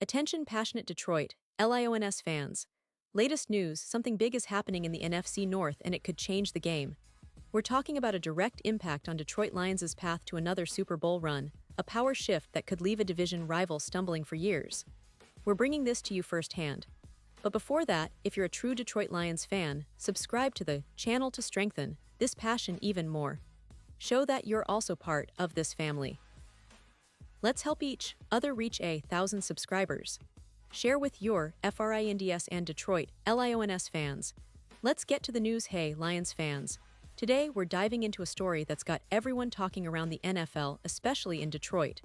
Attention passionate Detroit, Lions fans. Latest news, something big is happening in the NFC North and it could change the game. We're talking about a direct impact on Detroit Lions' path to another Super Bowl run, a power shift that could leave a division rival stumbling for years. We're bringing this to you firsthand. But before that, if you're a true Detroit Lions fan, subscribe to the channel to strengthen this passion even more. Show that you're also part of this family. Let's help each other reach 1,000 subscribers. Share with your FRINDS and Detroit Lions fans. Let's get to the news. Hey, Lions fans. Today, we're diving into a story that's got everyone talking around the NFL, especially in Detroit.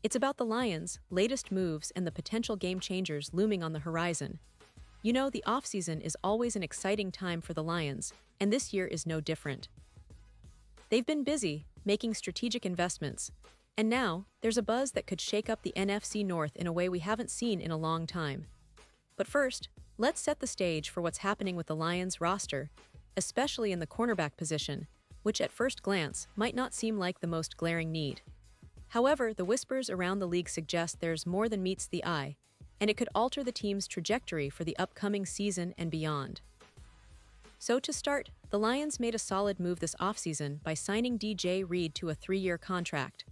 It's about the Lions' latest moves and the potential game changers looming on the horizon. You know, the offseason is always an exciting time for the Lions, and this year is no different. They've been busy making strategic investments, and now there's a buzz that could shake up the NFC North in a way we haven't seen in a long time. But first, let's set the stage for what's happening with the Lions roster, especially in the cornerback position, which at first glance might not seem like the most glaring need. However, the whispers around the league suggest there's more than meets the eye, and it could alter the team's trajectory for the upcoming season and beyond. So to start, the Lions made a solid move this offseason by signing Jaire to a 3-year contract.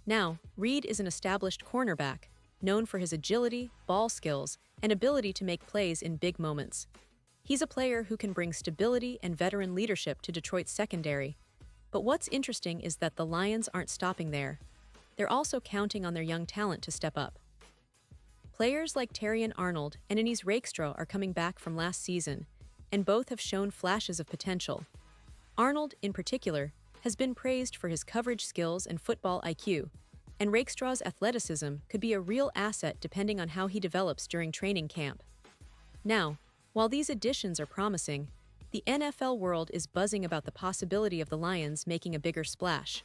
Now, Reed is an established cornerback, known for his agility, ball skills, and ability to make plays in big moments. He's a player who can bring stability and veteran leadership to Detroit's secondary. But what's interesting is that the Lions aren't stopping there. They're also counting on their young talent to step up. Players like Terrion Arnold and Anis Rakestraw are coming back from last season, and both have shown flashes of potential. Arnold, in particular, has been praised for his coverage skills and football IQ, and Rakestraw's athleticism could be a real asset depending on how he develops during training camp. Now, while these additions are promising, the NFL world is buzzing about the possibility of the Lions making a bigger splash.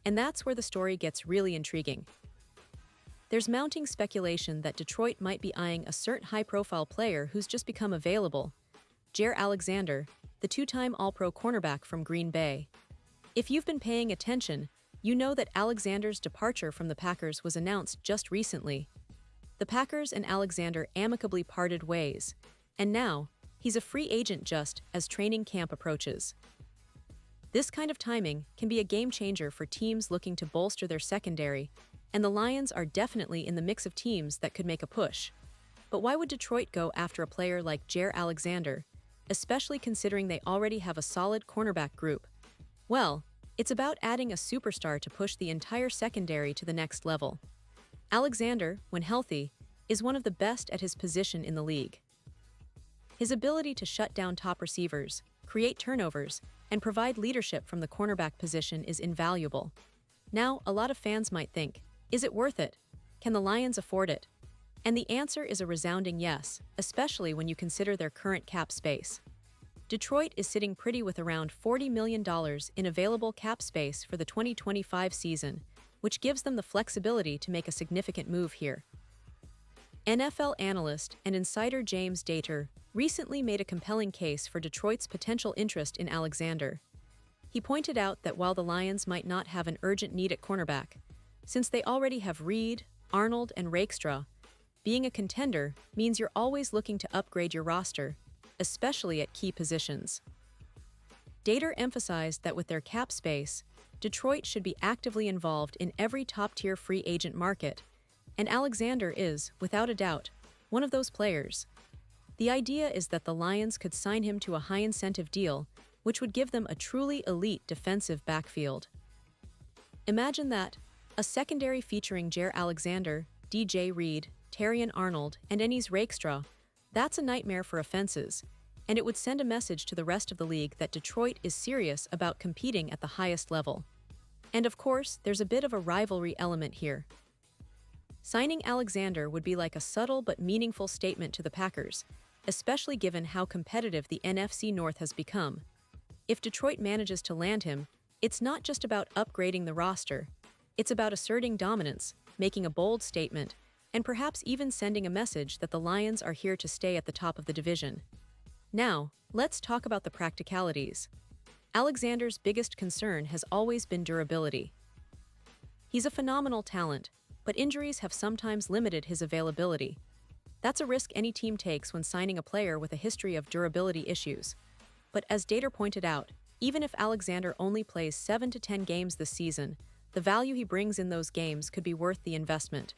And that's where the story gets really intriguing. There's mounting speculation that Detroit might be eyeing a certain high-profile player who's just become available, Jaire Alexander, the 2-time All-Pro cornerback from Green Bay. If you've been paying attention, you know that Alexander's departure from the Packers was announced just recently. The Packers and Alexander amicably parted ways, and now he's a free agent just as training camp approaches. This kind of timing can be a game changer for teams looking to bolster their secondary, and the Lions are definitely in the mix of teams that could make a push. But why would Detroit go after a player like Jaire Alexander, especially considering they already have a solid cornerback group? Well, it's about adding a superstar to push the entire secondary to the next level. Alexander, when healthy, is one of the best at his position in the league. His ability to shut down top receivers, create turnovers, and provide leadership from the cornerback position is invaluable. Now, a lot of fans might think, is it worth it? Can the Lions afford it? And the answer is a resounding yes, especially when you consider their current cap space. Detroit is sitting pretty with around $40 million in available cap space for the 2025 season, which gives them the flexibility to make a significant move here. NFL analyst and insider James Jaire recently made a compelling case for Detroit's potential interest in Alexander. He pointed out that while the Lions might not have an urgent need at cornerback, since they already have Reed, Arnold, and Rakestraw, being a contender means you're always looking to upgrade your roster, especially at key positions. Jaire emphasized that with their cap space, Detroit should be actively involved in every top-tier free agent market, and Alexander is, without a doubt, one of those players. The idea is that the Lions could sign him to a high-incentive deal, which would give them a truly elite defensive backfield. Imagine that, a secondary featuring Jaire Alexander, Jaire, Terrion Arnold, and Anis Rakestraw. That's a nightmare for offenses, and it would send a message to the rest of the league that Detroit is serious about competing at the highest level. And of course, there's a bit of a rivalry element here. Signing Alexander would be like a subtle but meaningful statement to the Packers, especially given how competitive the NFC North has become. If Detroit manages to land him, it's not just about upgrading the roster. It's about asserting dominance, making a bold statement, and perhaps even sending a message that the Lions are here to stay at the top of the division. Now, let's talk about the practicalities. Alexander's biggest concern has always been durability. He's a phenomenal talent, but injuries have sometimes limited his availability. That's a risk any team takes when signing a player with a history of durability issues. But as Dater pointed out, even if Alexander only plays 7 to 10 games this season, the value he brings in those games could be worth the investment.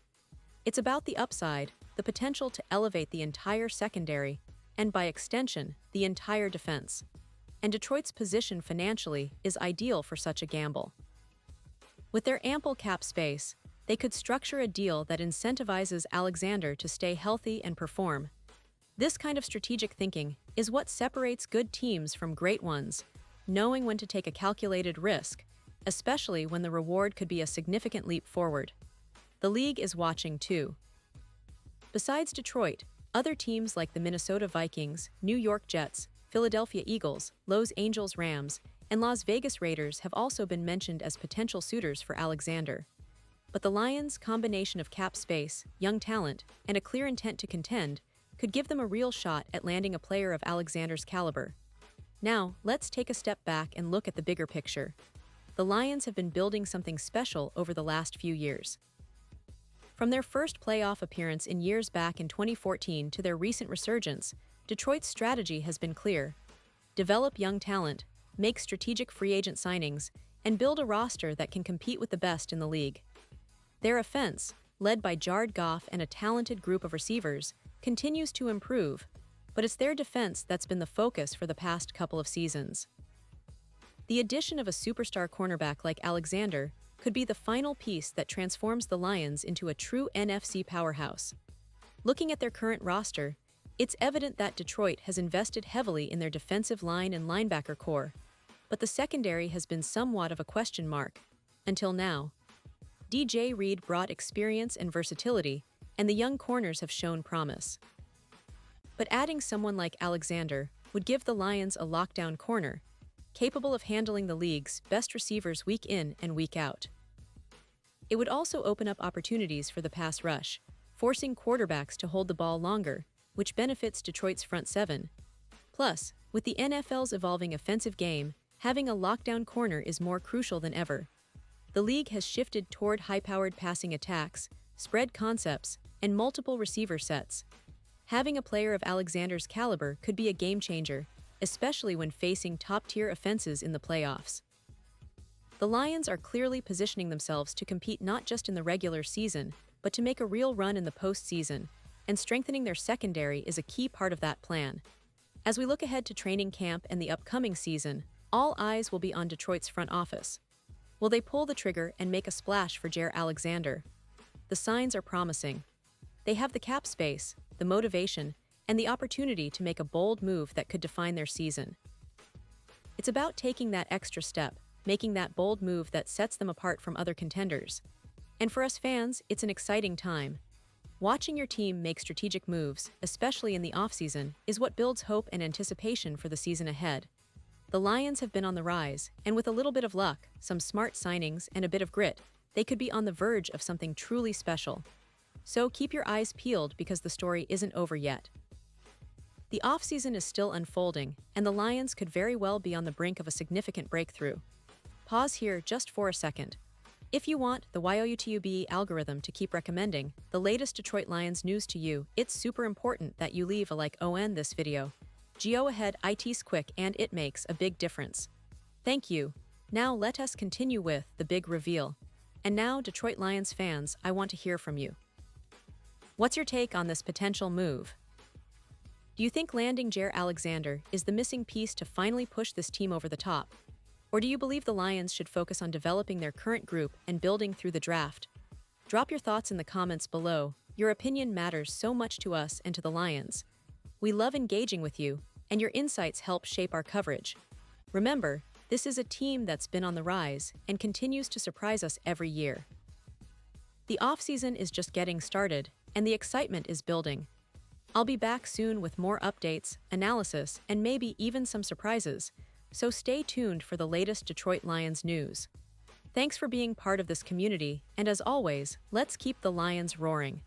It's about the upside, the potential to elevate the entire secondary, and by extension, the entire defense. And Detroit's position financially is ideal for such a gamble. With their ample cap space, they could structure a deal that incentivizes Alexander to stay healthy and perform. This kind of strategic thinking is what separates good teams from great ones, knowing when to take a calculated risk, especially when the reward could be a significant leap forward. The league is watching too. Besides Detroit, other teams like the Minnesota Vikings, New York Jets, Philadelphia Eagles, Los Angeles Rams, and Las Vegas Raiders have also been mentioned as potential suitors for Alexander. But the Lions' combination of cap space, young talent, and a clear intent to contend could give them a real shot at landing a player of Alexander's caliber. Now, let's take a step back and look at the bigger picture. The Lions have been building something special over the last few years. From their first playoff appearance in years back in 2014 to their recent resurgence, Detroit's strategy has been clear. Develop young talent, make strategic free agent signings, and build a roster that can compete with the best in the league. Their offense, led by Jared Goff and a talented group of receivers, continues to improve, but it's their defense that's been the focus for the past couple of seasons. The addition of a superstar cornerback like Alexander could be the final piece that transforms the Lions into a true NFC powerhouse. Looking at their current roster, it's evident that Detroit has invested heavily in their defensive line and linebacker core, but the secondary has been somewhat of a question mark, until now. DJ Reed brought experience and versatility, and the young corners have shown promise. But adding someone like Alexander would give the Lions a lockdown corner, capable of handling the league's best receivers week in and week out. It would also open up opportunities for the pass rush, forcing quarterbacks to hold the ball longer, which benefits Detroit's front seven. Plus, with the NFL's evolving offensive game, having a lockdown corner is more crucial than ever. The league has shifted toward high-powered passing attacks, spread concepts, and multiple receiver sets. Having a player of Alexander's caliber could be a game-changer, especially when facing top-tier offenses in the playoffs. The Lions are clearly positioning themselves to compete not just in the regular season, but to make a real run in the postseason, and strengthening their secondary is a key part of that plan. As we look ahead to training camp and the upcoming season, all eyes will be on Detroit's front office. Will they pull the trigger and make a splash for Jaire Alexander? The signs are promising. They have the cap space, the motivation, and the opportunity to make a bold move that could define their season. It's about taking that extra step, making that bold move that sets them apart from other contenders. And for us fans, it's an exciting time. Watching your team make strategic moves, especially in the offseason, is what builds hope and anticipation for the season ahead. The Lions have been on the rise, and with a little bit of luck, some smart signings, and a bit of grit, they could be on the verge of something truly special. So keep your eyes peeled because the story isn't over yet. The offseason is still unfolding, and the Lions could very well be on the brink of a significant breakthrough. Pause here just for a second. If you want the YOUTUBE algorithm to keep recommending the latest Detroit Lions news to you, it's super important that you leave a like on this video. Go ahead, it's quick and it makes a big difference. Thank you. Now let us continue with the big reveal. And now, Detroit Lions fans, I want to hear from you. What's your take on this potential move? Do you think landing Jaire Alexander is the missing piece to finally push this team over the top? Or do you believe the Lions should focus on developing their current group and building through the draft? Drop your thoughts in the comments below. Your opinion matters so much to us and to the Lions. We love engaging with you, and your insights help shape our coverage. Remember, this is a team that's been on the rise and continues to surprise us every year. The offseason is just getting started, and the excitement is building. I'll be back soon with more updates, analysis, and maybe even some surprises, so stay tuned for the latest Detroit Lions news. Thanks for being part of this community, and as always, let's keep the Lions roaring.